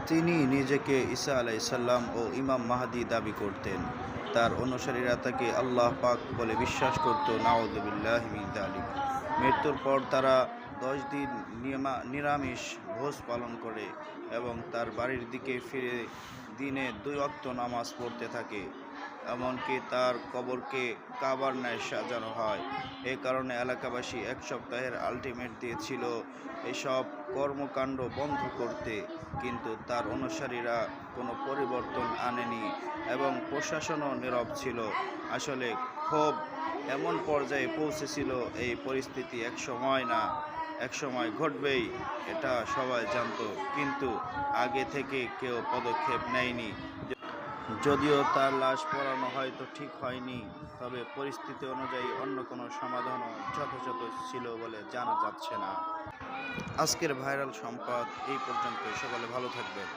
তিনি নিজেকে ঈসা আলাইসাল্লাম ও ইমাম মাহদী দাবি করতেন। তার অনুসারীরা তাকে আল্লাহ পাক বলে বিশ্বাস করত। নাউযুবিল্লাহি মিন যালিক। মৃত্যুর পর তারা 10 দিন নিরামিষ ভোজ পালন করে এবং তার বাড়ির দিকে ফিরে দিনে 2 ওয়াক্ত নামাজ পড়তে থাকে। এমনকি তার কবরকে কাবার ন্যায় সাজানো হয়। এ কারণে এলাকাবাসী 1 সপ্তাহের আলটিমেট দিয়েছিল এসব কর্মকাণ্ড বন্ধ করতে, কিন্তু তার অনুসারীরা কোনো পরিবর্তন আনেনি এবং প্রশাসনও নীরব ছিল। আসলে ক্ষোভ এমন পর্যায়ে পৌঁছেছিল, এই পরিস্থিতি একসময় ঘটবেই, এটা সবাই জানতো, কিন্তু আগে থেকে কেউ পদক্ষেপ নেয়নি। যদিও তার লাশ পোড়ানো হয়তো ঠিক হয়নি, তবে পরিস্থিতি অনুযায়ী অন্য কোনো সমাধানও যথাযথ ছিল বলে জানা যাচ্ছে না। আজকের ভাইরাল সংবাদ এই পর্যন্ত। সকলে ভালো থাকবেন।